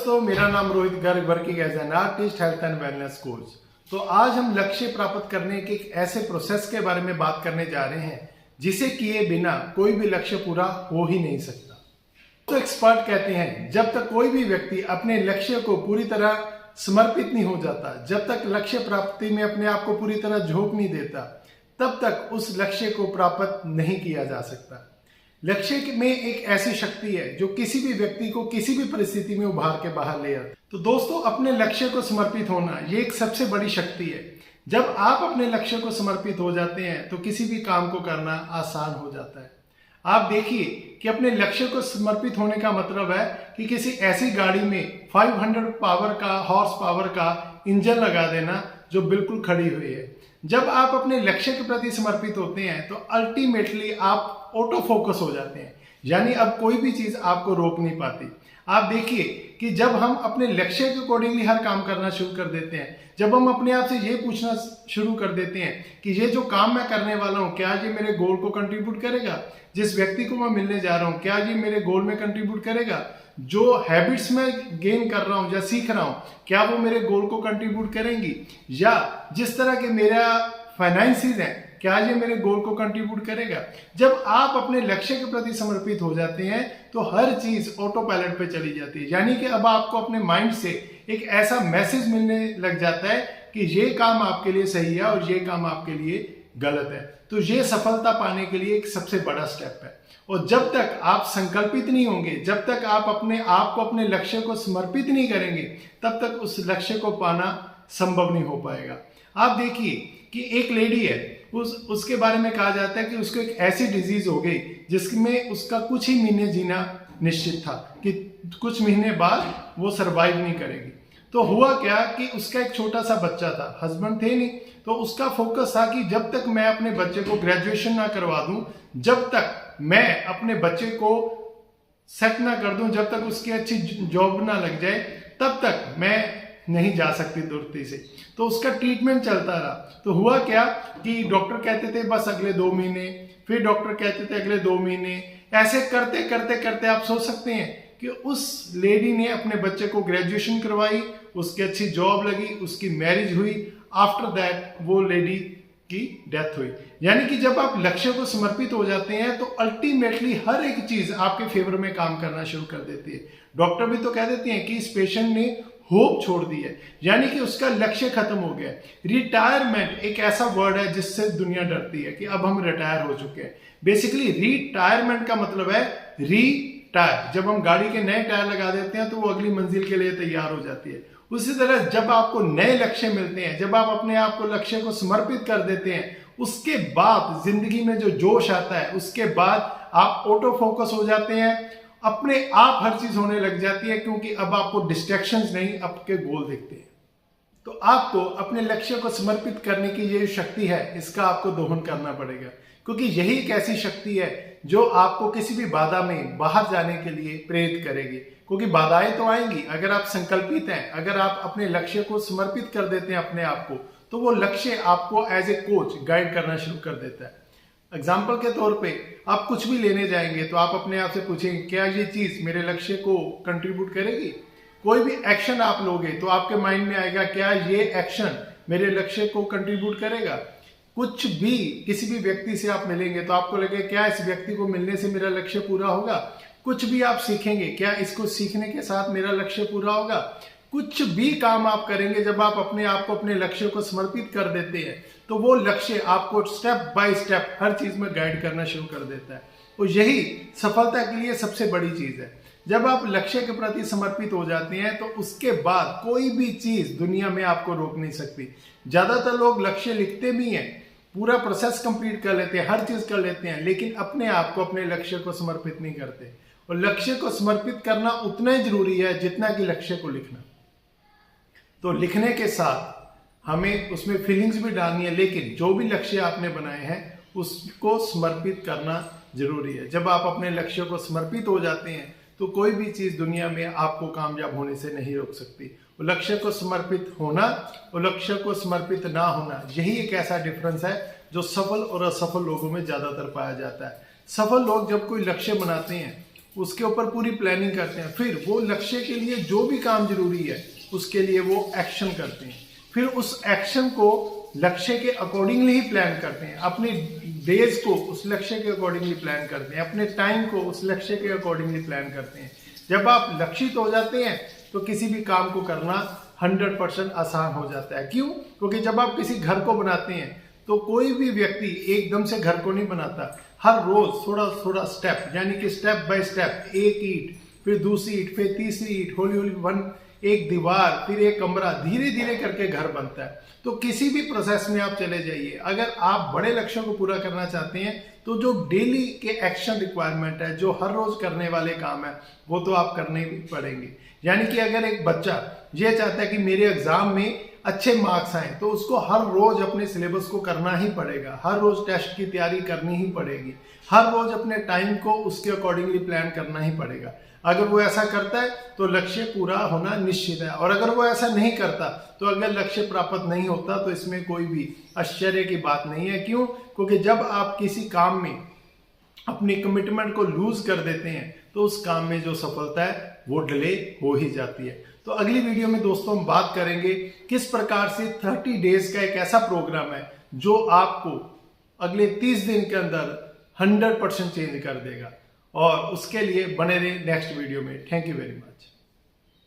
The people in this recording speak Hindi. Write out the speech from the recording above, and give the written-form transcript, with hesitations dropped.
दोस्तों, मेरा नाम Rohit Garg, working as an artist, health and wellness coach. तो आज हम लक्ष्य प्राप्त करने के एक ऐसे प्रोसेस के बारे में बात करने जा रहे हैं जिसे किए बिना कोई भी लक्ष्य पूरा हो ही नहीं सकता। तो एक्सपर्ट कहते हैं जब तक कोई भी व्यक्ति अपने लक्ष्य को पूरी तरह समर्पित नहीं हो जाता, जब तक लक्ष्य प्राप्ति में अपने आप को पूरी तरह झोंक नहीं देता, तब तक उस लक्ष्य को प्राप्त नहीं किया जा सकता। लक्ष्य में एक ऐसी शक्ति है जो किसी भी व्यक्ति को किसी भी परिस्थिति में उभार के बाहर ले आती है। तो दोस्तों, अपने लक्ष्य को समर्पित होना ये एक सबसे बड़ी शक्ति है। जब आप अपने लक्ष्य को समर्पित हो जाते हैं तो किसी भी काम को करना आसान हो जाता है। आप देखिए कि अपने लक्ष्य को समर्पित होने का मतलब है कि किसी ऐसी गाड़ी में 500 पावर का, हॉर्स पावर का इंजन लगा देना जो बिल्कुल खड़ी हुई है। जब आप अपने लक्ष्य के प्रति समर्पित होते हैं तो अल्टीमेटली आप ऑटो फोकस हो जाते हैं, यानी अब कोई भी चीज आपको रोक नहीं पाती। आप देखिए कि जब हम अपने लक्ष्य के अकॉर्डिंगली हर काम करना शुरू कर देते हैं, जब हम अपने आप से ये पूछना शुरू कर देते हैं कि ये जो काम मैं करने वाला हूँ क्या ये मेरे गोल को कंट्रीब्यूट करेगा, जिस व्यक्ति को मैं मिलने जा रहा हूँ क्या ये मेरे गोल में कंट्रीब्यूट करेगा, जो हैबिट्स मैं गेन कर रहा हूँ या सीख रहा हूँ क्या वो मेरे गोल को कंट्रीब्यूट करेंगी, या जिस तरह के मेरा फाइनेंसेस हैं क्या ये मेरे गोल को कंट्रीब्यूट करेगा। जब आप अपने लक्ष्य के प्रति समर्पित हो जाते हैं तो हर चीज ऑटो पायलट पे चली जाती है, यानी कि अब आपको अपने माइंड से एक ऐसा मैसेज मिलने लग जाता है कि ये काम आपके लिए सही है और ये काम आपके लिए गलत है। तो ये सफलता पाने के लिए एक सबसे बड़ा स्टेप है। और जब तक आप संकल्पित नहीं होंगे, जब तक आप अपने आप को अपने लक्ष्य को समर्पित नहीं करेंगे, तब तक उस लक्ष्य को पाना संभव नहीं हो पाएगा। आप देखिए कि एक लेडी है, उसके बारे में कहा जाता है कि उसको एक ऐसी डिजीज हो गई जिसमें उसका कुछ ही महीने जीना निश्चित था, कि कुछ महीने बाद वो सरवाइव नहीं करेगी। तो हुआ क्या कि उसका एक छोटा सा बच्चा था, हस्बैंड थे नहीं, तो उसका फोकस था कि जब तक मैं अपने बच्चे को ग्रेजुएशन ना करवा दूं, जब तक मैं अपने बच्चे को सेट ना कर दूं, जब तक उसकी अच्छी जॉब ना लग जाए, तब तक मैं नहीं जा सकती दुर्ती से। तो उसका ट्रीटमेंट चलता रहा। तो हुआ क्या कि डॉक्टर कहते थे बस अगले 2 महीने, फिर डॉक्टर कहते थे अगले 2 महीने, ऐसे करते करते करते आप सोच सकते हैं कि उस लेडी ने अपने बच्चे को ग्रेजुएशन करवाई, उसकी अच्छी जॉब लगी, उसकी मैरिज हुई, आफ्टर दैट वो लेडी की डेथ हुई। यानी कि जब आप लक्ष्य को समर्पित हो जाते हैं तो अल्टीमेटली हर एक चीज आपके फेवर में काम करना शुरू कर देती है। डॉक्टर भी तो कह देते हैं कि इस पेशेंट ने होप छोड़ दी है, यानी कि उसका लक्ष्य खत्म हो गया। रिटायरमेंट एक ऐसा वर्ड है जिससे दुनिया डरती है कि अब हम रिटायर हो चुके हैं। बेसिकली रिटायरमेंट का मतलब है रीटायर। जब हम गाड़ी के नए टायर लगा देते हैं तो वो अगली मंजिल के लिए तैयार हो जाती है। उसी तरह जब आपको नए लक्ष्य मिलते हैं, जब आप अपने आप को लक्ष्य को समर्पित कर देते हैं, उसके बाद जिंदगी में जो जोश आता है, उसके बाद आप ऑटो फोकस हो जाते हैं, अपने आप हर चीज होने लग जाती है, क्योंकि अब आपको डिस्ट्रैक्शंस नहीं, आपके गोल दिखते हैं। तो आपको अपने लक्ष्य को समर्पित करने की ये शक्ति है, इसका आपको दोहन करना पड़ेगा, क्योंकि यही एक ऐसी शक्ति है जो आपको किसी भी बाधा में बाहर जाने के लिए प्रेरित करेगी। क्योंकि बाधाएं तो आएंगी, अगर आप संकल्पित हैं, अगर आप अपने लक्ष्य को समर्पित कर देते हैं अपने आप को, तो वो लक्ष्य आपको एज ए कोच गाइड करना शुरू कर देता है। एग्जाम्पल के तौर पे आप कुछ भी लेने जाएंगे तो आप अपने आप से पूछेंगे क्या ये चीज मेरे लक्ष्य को कंट्रीब्यूट करेगी। कोई भी एक्शन आप लोगे तो आपके माइंड में आएगा क्या ये एक्शन मेरे लक्ष्य को कंट्रीब्यूट करेगा। कुछ भी किसी भी व्यक्ति से आप मिलेंगे तो आपको लगेगा क्या इस व्यक्ति को मिलने से मेरा लक्ष्य पूरा होगा। कुछ भी आप सीखेंगे क्या इसको सीखने के साथ मेरा लक्ष्य पूरा होगा। कुछ भी काम आप करेंगे जब आप अपने आप को अपने लक्ष्य को समर्पित कर देते हैं तो वो लक्ष्य आपको स्टेप बाय स्टेप हर चीज में गाइड करना शुरू कर देता है। और यही सफलता के लिए सबसे बड़ी चीज है। जब आप लक्ष्य के प्रति समर्पित हो जाते हैं तो उसके बाद कोई भी चीज दुनिया में आपको रोक नहीं सकती। ज्यादातर लोग लक्ष्य लिखते भी हैं, पूरा प्रोसेस कंप्लीट कर लेते हैं, हर चीज कर लेते हैं, लेकिन अपने आप को अपने लक्ष्य को समर्पित नहीं करते। और लक्ष्य को समर्पित करना उतना ही जरूरी है जितना कि लक्ष्य को लिखना। तो लिखने के साथ हमें उसमें फीलिंग्स भी डालनी है, लेकिन जो भी लक्ष्य आपने बनाए हैं उसको समर्पित करना जरूरी है। जब आप अपने लक्ष्य को समर्पित हो जाते हैं तो कोई भी चीज दुनिया में आपको कामयाब होने से नहीं रोक सकती। वो लक्ष्य को समर्पित होना और लक्ष्य को समर्पित ना होना, यही एक ऐसा डिफरेंस है जो सफल और असफल लोगों में ज्यादातर पाया जाता है। सफल लोग जब कोई लक्ष्य बनाते हैं उसके ऊपर पूरी प्लानिंग करते हैं, फिर वो लक्ष्य के लिए जो भी काम जरूरी है उसके लिए वो एक्शन करते हैं, फिर उस एक्शन को लक्ष्य के अकॉर्डिंगली ही प्लान करते हैं, अपने डेज को उस लक्ष्य के अकॉर्डिंगली प्लान करते हैं, अपने टाइम को उस लक्ष्य के अकॉर्डिंगली प्लान करते हैं। जब आप लक्षित हो जाते हैं तो किसी भी काम को करना 100% आसान हो जाता है। क्यों? क्योंकि जब आप किसी घर को बनाते हैं तो कोई भी व्यक्ति एकदम से घर को नहीं बनाता, हर रोज थोड़ा थोड़ा स्टेप, यानी कि स्टेप बाय स्टेप, एक ईंट, फिर दूसरी ईंट, फिर तीसरी ईंट, हौली हौली एक दीवार, फिर एक कमरा, धीरे धीरे करके घर बनता है। तो किसी भी प्रोसेस में आप चले जाइए, अगर आप बड़े लक्ष्यों को पूरा करना चाहते हैं तो जो डेली के एक्शन रिक्वायरमेंट है, जो हर रोज करने वाले काम है, वो तो आप करने ही पड़ेंगे। यानी कि अगर एक बच्चा ये चाहता है कि मेरे एग्जाम में अच्छे मार्क्स आए तो उसको हर रोज अपने सिलेबस को करना ही पड़ेगा, हर रोज टेस्ट की तैयारी करनी ही पड़ेगी, हर रोज अपने टाइम को उसके अकॉर्डिंगली प्लान करना ही पड़ेगा। अगर वो ऐसा करता है तो लक्ष्य पूरा होना निश्चित है, और अगर वो ऐसा नहीं करता तो अगर लक्ष्य प्राप्त नहीं होता तो इसमें कोई भी आश्चर्य की बात नहीं है। क्यों? क्योंकि जब आप किसी काम में अपनी कमिटमेंट को लूज कर देते हैं तो उस काम में जो सफलता है वो डिले हो ही जाती है। तो अगली वीडियो में दोस्तों हम बात करेंगे किस प्रकार से 30 डेज का एक ऐसा प्रोग्राम है जो आपको अगले 30 दिन के अंदर 100% चेंज कर देगा, और उसके लिए बने रहे नेक्स्ट वीडियो में। Thank you very much.